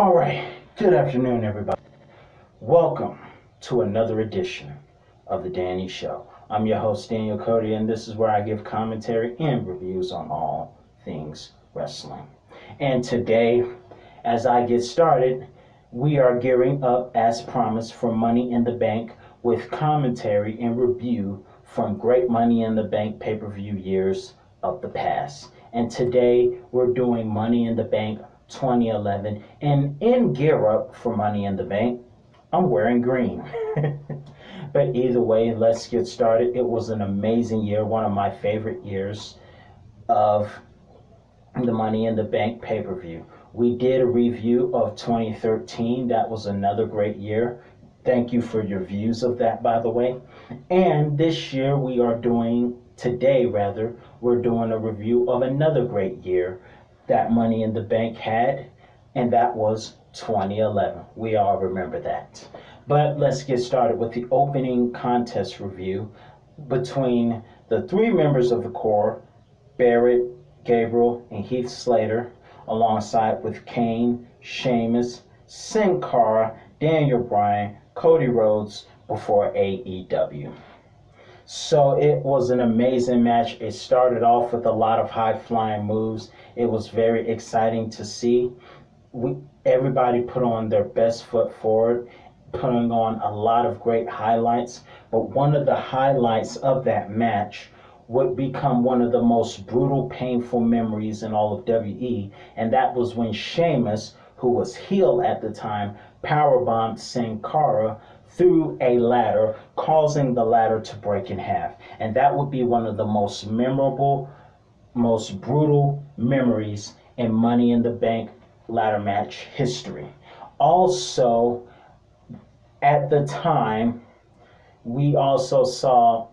All right, good afternoon, everybody. Welcome to another edition of The Danny Show. I'm your host, Daniel Cody, and this is where I give commentary and reviews on all things wrestling. And today, as I get started, we are gearing up, as promised, for Money in the Bank with commentary and review from great Money in the Bank pay-per-view years of the past. And today, we're doing Money in the Bank 2011. And in gear up for Money in the Bank, I'm wearing green. But either way, let's get started. It was an amazing year, one of my favorite years of the Money in the Bank pay-per-view. We did a review of 2013. That was another great year. Thank you for your views of that, by the way. And this year today rather, we're doing a review of another great year that Money in the Bank had, and that was 2011. We all remember that. But let's get started with the opening contest review between the three members of the core, Barrett, Gabriel, and Heath Slater, alongside with Kane, Sheamus, Sin Cara, Daniel Bryan, Cody Rhodes before AEW. So it was an amazing match. It started off with a lot of high-flying moves. It was very exciting to see. Everybody put on their best foot forward, putting on a lot of great highlights. But one of the highlights of that match would become one of the most brutal, painful memories in all of WE, and that was when Sheamus, who was heel at the time, powerbombed Sin Cara through a ladder, causing the ladder to break in half. And that would be one of the most memorable, most brutal memories in Money in the Bank ladder match history. Also, at the time, we also saw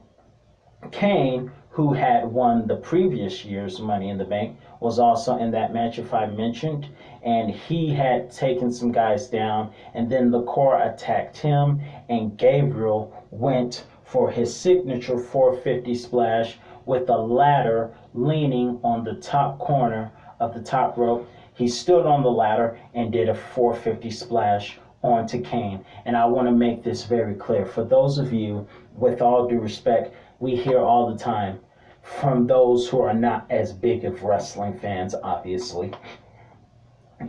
Kane, who had won the previous year's Money in the Bank, was also in that match, if I mentioned, and he had taken some guys down, and then the core attacked him, and Gabriel went for his signature 450 splash with a ladder leaning on the top corner of the top rope. He stood on the ladder and did a 450 splash onto Kane. And I want to make this very clear. For those of you, with all due respect, we hear all the time from those who are not as big of wrestling fans, obviously.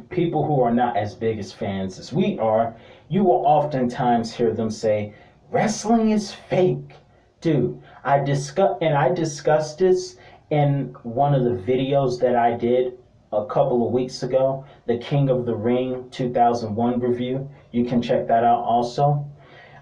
People who are not as big as fans as we are, you will oftentimes hear them say, wrestling is fake. Dude, I discussed this in one of the videos that I did a couple of weeks ago, the King of the Ring 2001 review. You can check that out also.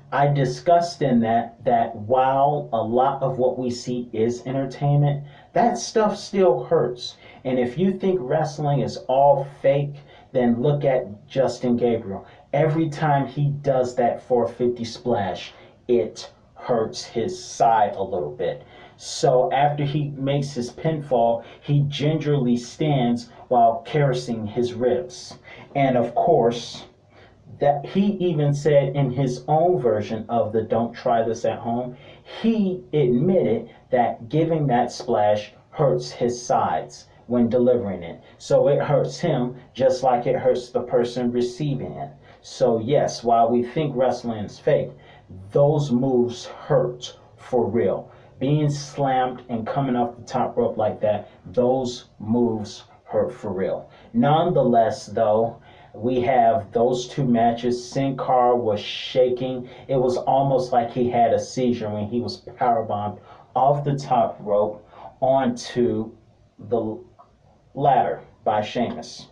I discussed in that while a lot of what we see is entertainment, that stuff still hurts. And if you think wrestling is all fake, then look at Justin Gabriel. Every time he does that 450 splash, it hurts his side a little bit. So after he makes his pinfall, he gingerly stands while caressing his ribs. And of course, that he even said in his own version of the Don't Try This at Home, he admitted that giving that splash hurts his sides when delivering it. So it hurts him just like it hurts the person receiving it. So yes, while we think wrestling is fake, those moves hurt for real. Being slammed and coming off the top rope like that, those moves hurt for real. Nonetheless, though, we have those two matches. Sin Cara was shaking. It was almost like he had a seizure when he was powerbombed off the top rope onto the ladder by Sheamus.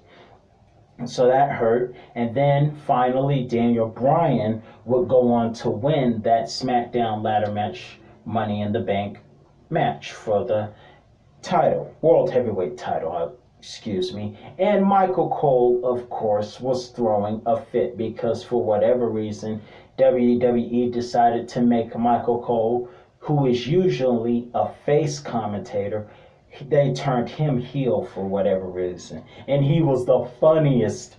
So that hurt. And then finally, Daniel Bryan would go on to win that SmackDown ladder match, Money in the Bank match for the title, World Heavyweight title, excuse me. And Michael Cole, of course, was throwing a fit because for whatever reason, WWE decided to make Michael Cole, who is usually a face commentator, they turned him heel for whatever reason. And he was the funniest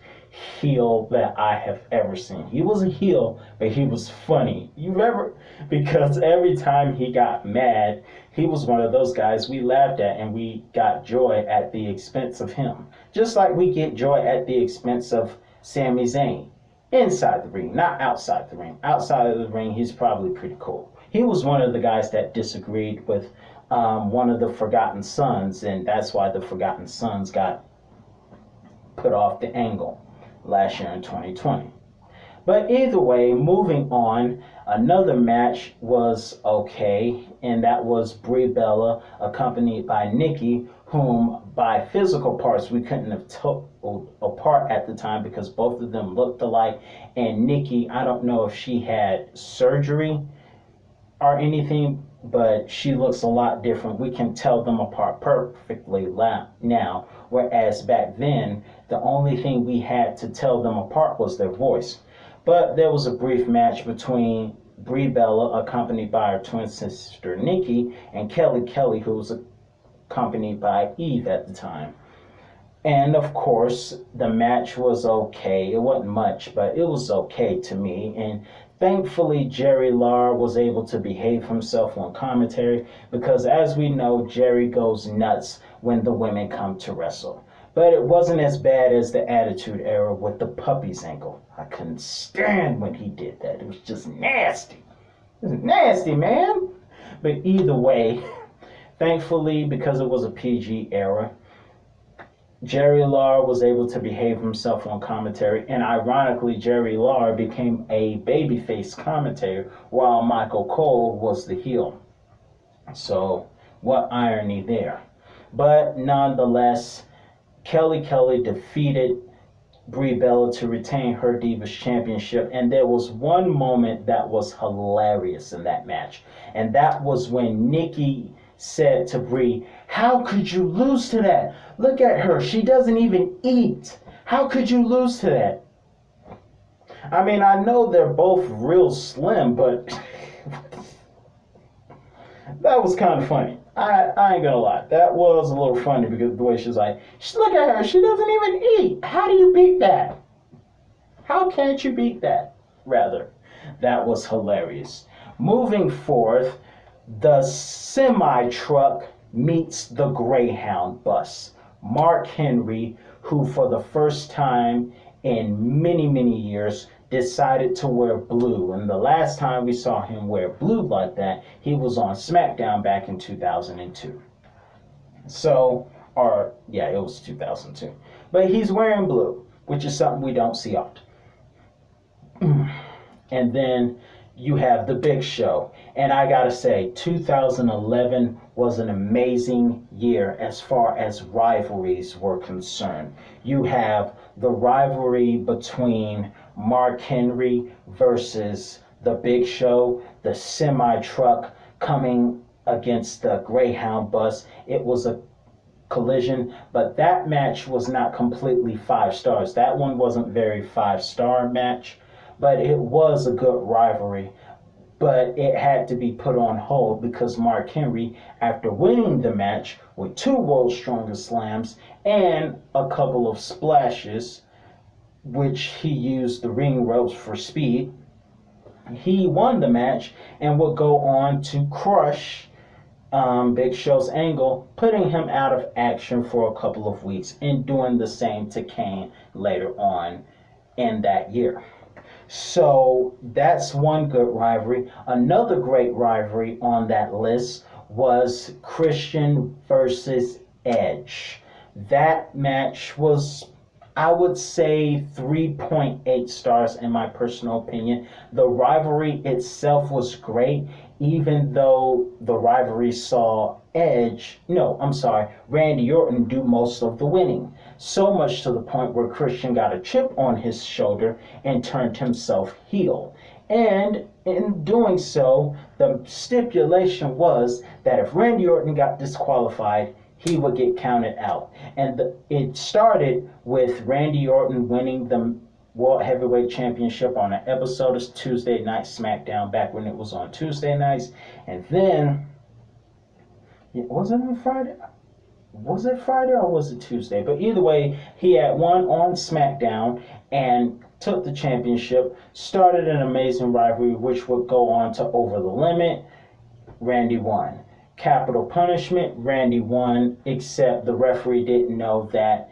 heel that I have ever seen. He was a heel, but he was funny. You remember? Because every time he got mad, he was one of those guys we laughed at and we got joy at the expense of him. Just like we get joy at the expense of Sami Zayn. Inside the ring, not outside the ring. Outside of the ring, he's probably pretty cool. He was one of the guys that disagreed with one of the Forgotten Sons, and that's why the Forgotten Sons got put off the angle last year in 2020. But either way, moving on, another match was okay, and that was Brie Bella accompanied by Nikki, whom by physical parts we couldn't have told apart at the time because both of them looked alike. And Nikki, I don't know if she had surgery or anything, but she looks a lot different. We can tell them apart perfectly now, whereas back then, the only thing we had to tell them apart was their voice. But there was a brief match between Brie Bella, accompanied by her twin sister Nikki, and Kelly, who was accompanied by Eve at the time. And of course, the match was okay. It wasn't much, but it was okay to me. And thankfully, Jerry Lawler was able to behave himself on commentary because, as we know, Jerry goes nuts when the women come to wrestle. But it wasn't as bad as the Attitude Era with the puppy's ankle. I couldn't stand when he did that. It was just nasty. It was nasty, man. But either way, thankfully, because it was a PG era, Jerry Lawler was able to behave himself on commentary, and ironically, Jerry Lawler became a babyface commentator while Michael Cole was the heel. So, what irony there. But nonetheless, Kelly defeated Brie Bella to retain her Divas Championship, and there was one moment that was hilarious in that match, and that was when Nikki said to Brie, "How could you lose to that? Look at her. She doesn't even eat. How could you lose to that?" I mean, I know they're both real slim, but that was kind of funny. I ain't gonna lie. That was a little funny because the way she's like, look at her. She doesn't even eat. How do you beat that? How can't you beat that? Rather, that was hilarious. Moving forth, the semi-truck meets the Greyhound bus. Mark Henry, who for the first time in many years decided to wear blue. And the last time we saw him wear blue like that, he was on SmackDown back in 2002. So, it was 2002. But he's wearing blue, which is something we don't see often. And then you have the Big Show. And I gotta say, 2011 was an amazing year as far as rivalries were concerned. You have the rivalry between Mark Henry versus the Big Show, the semi-truck coming against the Greyhound bus. It was a collision, but that match was not completely 5 stars. That one wasn't very 5-star match, but it was a good rivalry. But it had to be put on hold because Mark Henry, after winning the match with 2 World's Strongest Slams and a couple of splashes, which he used the ring ropes for speed, he won the match and would go on to crush Big Show's Angle, putting him out of action for a couple of weeks and doing the same to Kane later on in that year. So that's one good rivalry. Another great rivalry on that list was Christian versus Edge. That match was, I would say, 3.8 stars in my personal opinion. The rivalry itself was great, even though the rivalry saw Randy Orton do most of the winning. So much to the point where Christian got a chip on his shoulder and turned himself heel. And in doing so, the stipulation was that if Randy Orton got disqualified, he would get counted out. And it started with Randy Orton winning the World Heavyweight Championship on an episode of Tuesday Night SmackDown back when it was on Tuesday nights. And then, was it on Friday? Was it Friday or was it Tuesday? But either way, he had won on SmackDown and took the championship, started an amazing rivalry which would go on to Over the Limit. Randy won. Capital Punishment, Randy won, except the referee didn't know that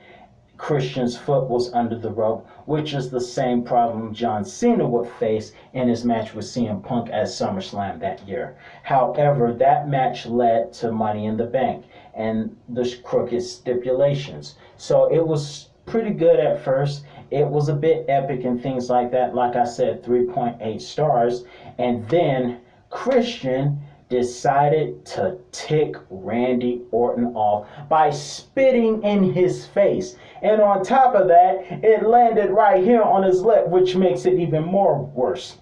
Christian's foot was under the rope, which is the same problem John Cena would face in his match with CM Punk at SummerSlam that year. However, that match led to Money in the Bank and the crooked stipulations. So it was pretty good at first. It was a bit epic and things like that. Like I said, 3.8 stars. And then Christian decided to tick Randy Orton off by spitting in his face. And on top of that, it landed right here on his lip, which makes it even more worse.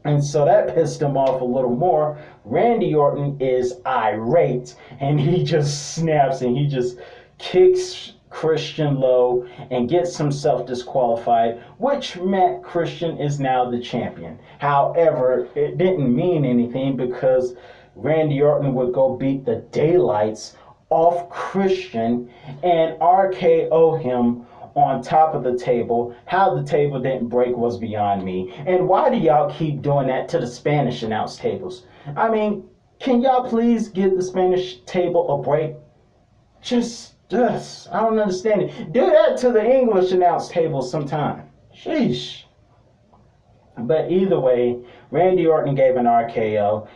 And so that pissed him off a little more. Randy Orton is irate and he just snaps and he just kicks Christian low and gets himself disqualified, which meant Christian is now the champion. However, it didn't mean anything because Randy Orton would go beat the daylights off Christian and RKO him on top of the table. How the table didn't break was beyond me. And why do y'all keep doing that to the Spanish announce tables? I mean, can y'all please give the Spanish table a break? Just, I don't understand it. Do that to the English announce table sometime. Sheesh. But either way, Randy Orton gave an RKO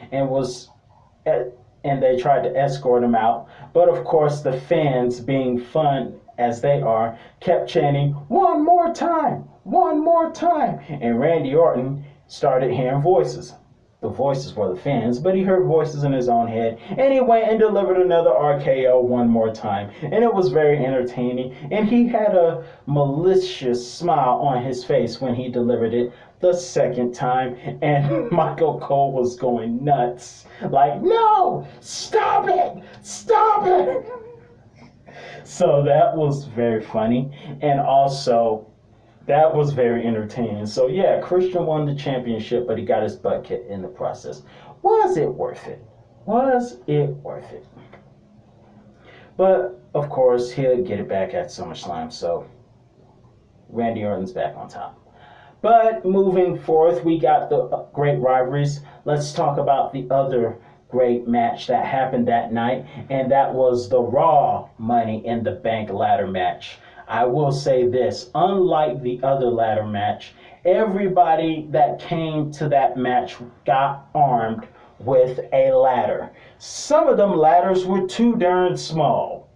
and they tried to escort him out. But of course, the fans, being fun as they are, kept chanting, "One more time! One more time!" And Randy Orton started hearing voices. The voices were the fans, but he heard voices in his own head, and he went and delivered another RKO one more time. And it was very entertaining, and he had a malicious smile on his face when he delivered it the second time, and Michael Cole was going nuts. Like, no! Stop it! Stop it! So that was very funny, and also that was very entertaining. So yeah, Christian won the championship, but he got his butt kicked in the process. Was it worth it? Was it worth it? But of course, he'll get it back at SummerSlam, so Randy Orton's back on top. But moving forth, we got the great rivalries. Let's talk about the other great match that happened that night, and that was the Raw Money in the Bank ladder match. I will say this, unlike the other ladder match, everybody that came to that match got armed with a ladder. Some of them ladders were too darn small.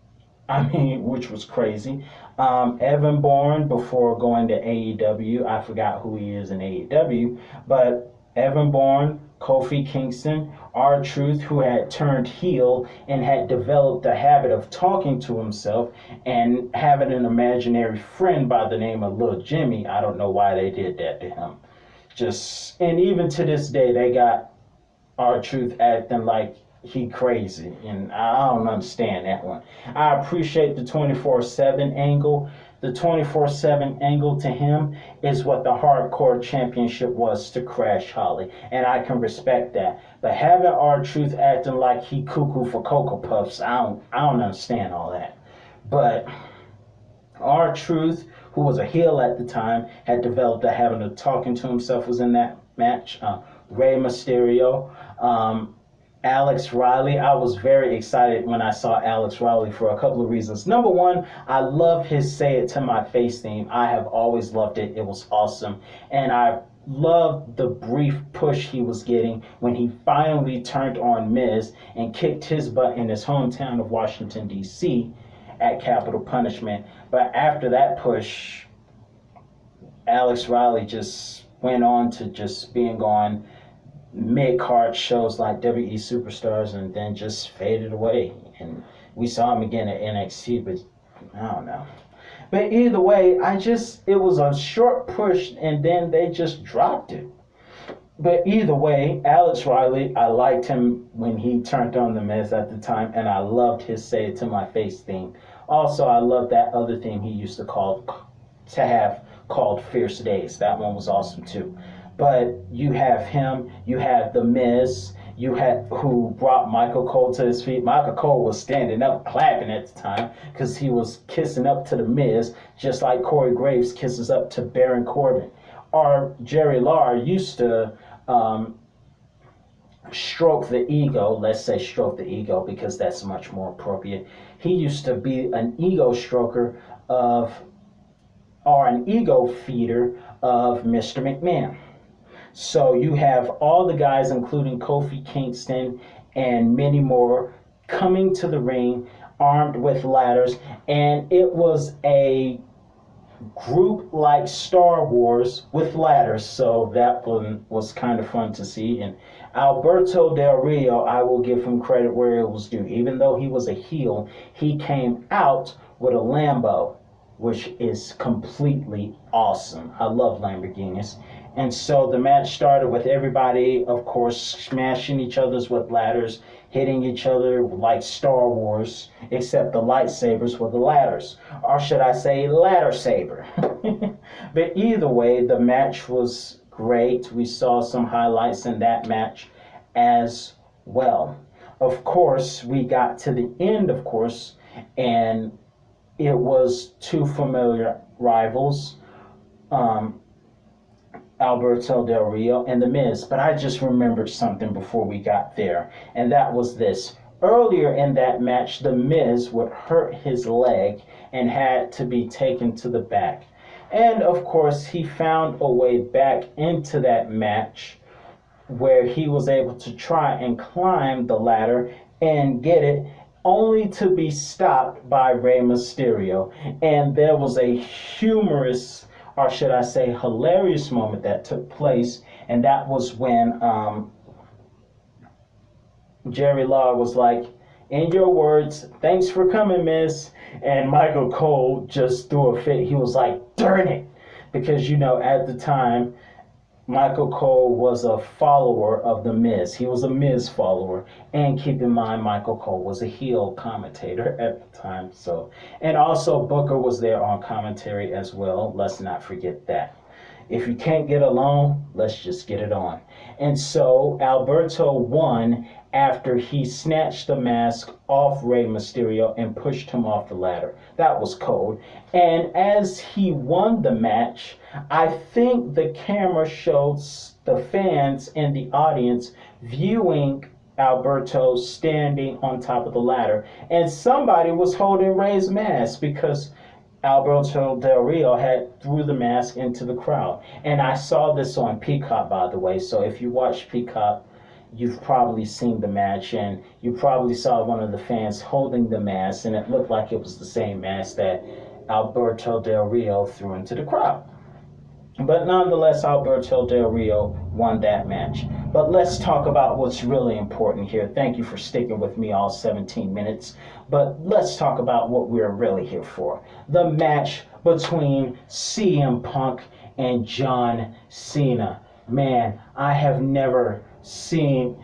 I mean, which was crazy. Evan Bourne, before going to AEW, I forgot who he is in AEW, but Evan Bourne, Kofi Kingston, R-Truth, who had turned heel and had developed a habit of talking to himself and having an imaginary friend by the name of Lil Jimmy. I don't know why they did that to him. And even to this day, they got R-Truth acting like he crazy, and I don't understand that one. I appreciate the 24/7 angle. The 24/7 angle to him is what the Hardcore Championship was to Crash Holly, and I can respect that. But having R-Truth acting like he cuckoo for Cocoa Puffs, I don't understand all that. But R-Truth, who was a heel at the time, had developed a habit of talking to himself, was in that match. Rey Mysterio, Alex Riley. I was very excited when I saw Alex Riley for a couple of reasons. Number one, I love his Say It To My Face theme. I have always loved it. It was awesome. And I loved the brief push he was getting when he finally turned on Miz and kicked his butt in his hometown of Washington, D.C. at Capital Punishment. But after that push, Alex Riley just went on to just being on mid-card shows like WE Superstars and then just faded away. And we saw him again at NXT, but I don't know. But either way, it was a short push and then they just dropped it. But either way, Alex Riley, I liked him when he turned on the Miz at the time, and I loved his Say It To My Face theme. Also, I loved that other theme he used to have called Fierce Days. That one was awesome too. But you have him, you have The Miz, who brought Michael Cole to his feet. Michael Cole was standing up clapping at the time because he was kissing up to The Miz, just like Corey Graves kisses up to Baron Corbin. Or Jerry Lawler used to stroke the ego, let's say stroke the ego because that's much more appropriate. He used to be an ego stroker of, or an ego feeder of Mr. McMahon. So you have all the guys, including Kofi Kingston and many more, coming to the ring armed with ladders, and it was a group like Star Wars with ladders, so that one was kind of fun to see. And Alberto Del Rio, I will give him credit where it was due. Even though he was a heel, he came out with a Lambo, which is completely awesome. I love Lamborghinis. And so the match started with everybody, of course, smashing each other's with ladders, hitting each other like Star Wars, except the lightsabers were the ladders. Or should I say, ladder saber. But either way, the match was great. We saw some highlights in that match as well. Of course, we got to the end, of course, and it was two familiar rivals. Alberto Del Rio and The Miz. But I just remembered something before we got there, and that was this. Earlier in that match, The Miz would hurt his leg and had to be taken to the back. And of course, he found a way back into that match where he was able to try and climb the ladder and get it, only to be stopped by Rey Mysterio. And there was a humorous, or should I say hilarious, moment that took place, and that was when Jerry Lawler was like, in your words, thanks for coming, miss. And Michael Cole just threw a fit. He was like, darn it. Because, you know, at the time, Michael Cole was a follower of The Miz. He was a Miz follower. And keep in mind, Michael Cole was a heel commentator at the time. So, and also Booker was there on commentary as well. Let's not forget that. If you can't get along, let's just get it on. And so Alberto won after he snatched the mask off Rey Mysterio and pushed him off the ladder. That was cold. And as he won the match, I think the camera showed the fans in the audience viewing Alberto standing on top of the ladder. And somebody was holding Rey's mask because Alberto Del Rio had threw the mask into the crowd. And I saw this on Peacock, by the way. So if you watch Peacock, you've probably seen the match, and you probably saw one of the fans holding the mask, and it looked like it was the same mask that Alberto Del Rio threw into the crowd. But nonetheless, Alberto Del Rio won that match. But let's talk about what's really important here. Thank you for sticking with me all 17 minutes. But let's talk about what we're really here for. The match between CM Punk and John Cena. Man, I have never seen...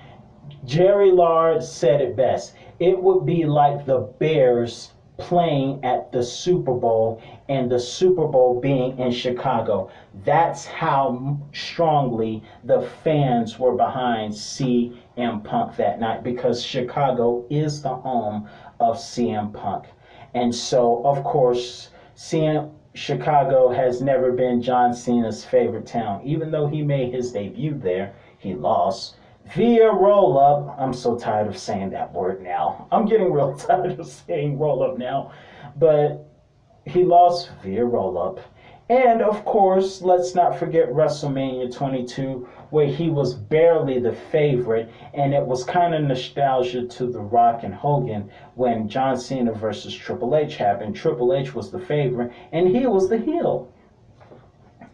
Jerry Lawler said it best. It would be like the Bears playing at the Super Bowl and the Super Bowl being in Chicago. That's how strongly the fans were behind CM Punk that night, because Chicago is the home of CM Punk. And so, of course, Chicago has never been John Cena's favorite town. Even though he made his debut there, he lost via roll-up. I'm so tired of saying that word now. I'm getting real tired of saying roll-up now. But he lost via roll-up. And, of course, let's not forget WrestleMania 22, where he was barely the favorite. And it was kind of nostalgia to The Rock and Hogan when John Cena versus Triple H happened. Triple H was the favorite, and he was the heel.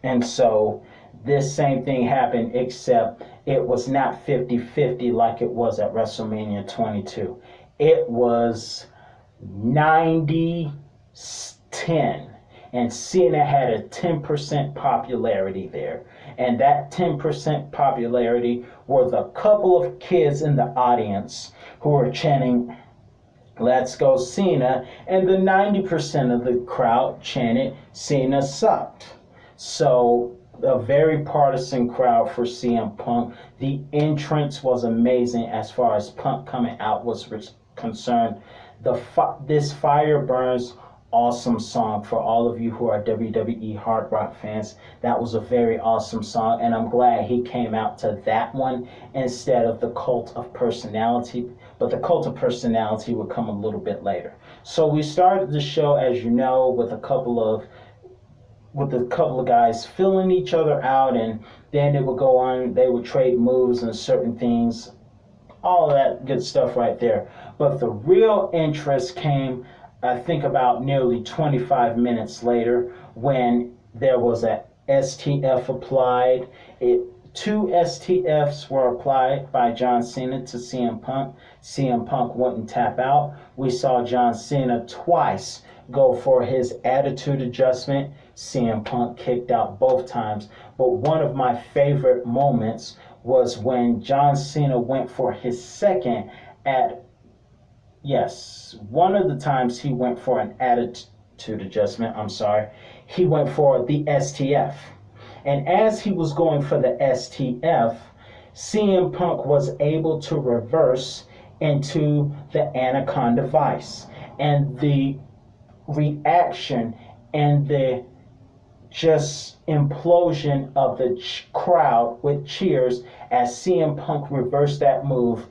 And so this same thing happened, except it was not 50-50 like it was at WrestleMania 22. It was 90-10. And Cena had a 10% popularity there. And that 10% popularity were the couple of kids in the audience who were chanting, "Let's go Cena," and the 90% of the crowd chanted, "Cena sucked." So a very partisan crowd for CM Punk. The entrance was amazing as far as Punk coming out was concerned. This Fire Burns awesome song, for all of you who are WWE Hard Rock fans, that was a very awesome song, and I'm glad he came out to that one instead of the Cult of Personality, but the cult of personality would come a little bit later. So we started the show, as you know, with a couple of guys filling each other out, and then it would go on. They would trade moves and certain things, all of that good stuff right there. But the real interest came, I think, about nearly 25 minutes later, when there was a STF applied. Two STFs were applied by John Cena to CM Punk. CM Punk wouldn't tap out. We saw John Cena twice go for his attitude adjustment. CM Punk kicked out both times. But one of my favorite moments was when John Cena went for his second one of the times he went for an attitude adjustment, he went for the STF. And as he was going for the STF, CM Punk was able to reverse into the Anaconda Vice. And the reaction and the just implosion of the crowd with cheers as CM Punk reversed that move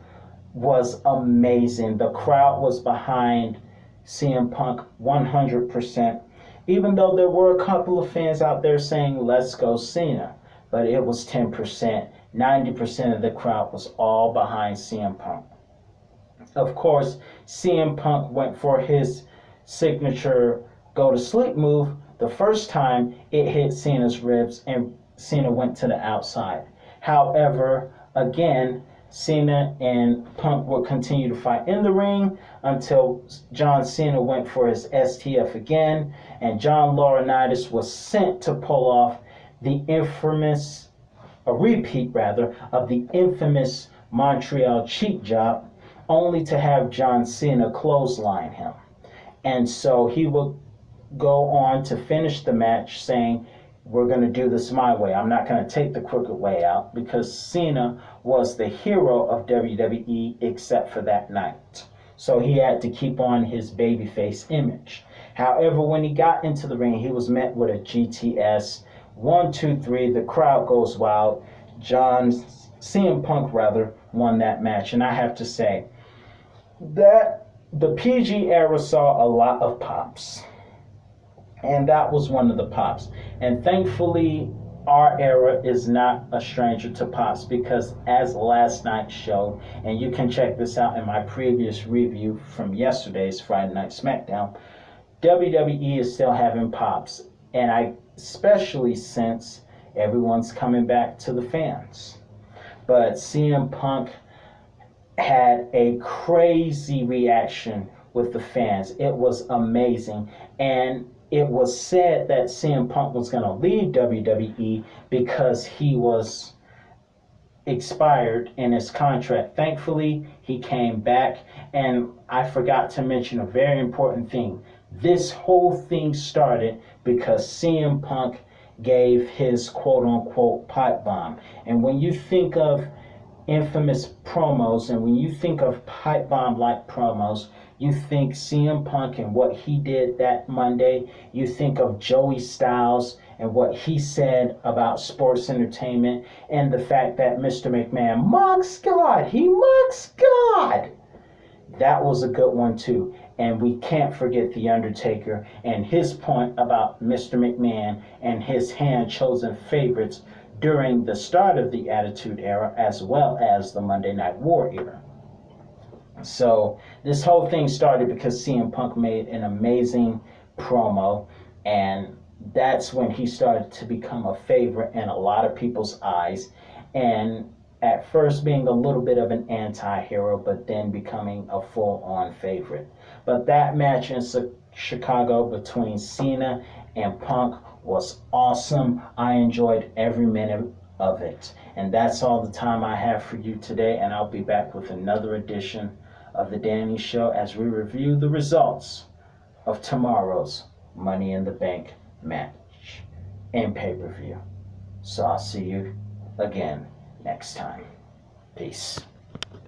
was amazing. The crowd was behind CM Punk 100%, even though there were a couple of fans out there saying, "Let's go Cena," but it was 10%. 90% of the crowd was all behind CM Punk. Of course, CM Punk went for his signature go to sleep move. The first time it hit Cena's ribs and Cena went to the outside. However, again, Cena and Punk would continue to fight in the ring until John Cena went for his STF again, and John Laurinaitis was sent to pull off a repeat of the infamous Montreal cheat job, only to have John Cena clothesline him. And so he will go on to finish the match saying, "We're going to do this my way. I'm not going to take the crooked way out," because Cena was the hero of WWE except for that night. So he had to keep on his babyface image. However, when he got into the ring, he was met with a GTS. 1, 2, 3, the crowd goes wild. CM Punk won that match. And I have to say that the PG era saw a lot of pops. And that was one of the pops. And thankfully, our era is not a stranger to pops, because as last night showed, and you can check this out in my previous review from yesterday's Friday Night SmackDown, WWE is still having pops. And I especially since everyone's coming back to the fans. But CM Punk had a crazy reaction with the fans. It was amazing. And it was said that CM Punk was going to leave WWE because he was expired in his contract. Thankfully, he came back. And I forgot to mention a very important thing. This whole thing started because CM Punk gave his quote-unquote pipe bomb. And when you think of infamous promos, and when you think of pipe bomb-like promos, you think CM Punk and what he did that Monday. You think of Joey Styles and what he said about sports entertainment, and the fact that Mr. McMahon mocks God. He mocks God. That was a good one too. And we can't forget The Undertaker and his point about Mr. McMahon and his hand-chosen favorites during the start of the Attitude Era, as well as the Monday Night War era. So this whole thing started because CM Punk made an amazing promo, and that's when he started to become a favorite in a lot of people's eyes. And at first being a little bit of an anti-hero, but then becoming a full-on favorite. But that match in Chicago between Cena and Punk was awesome. I enjoyed every minute of it. And that's all the time I have for you today, and I'll be back with another edition of The Danny Show as we review the results of tomorrow's Money in the Bank match in pay-per-view. So I'll see you again next time. Peace.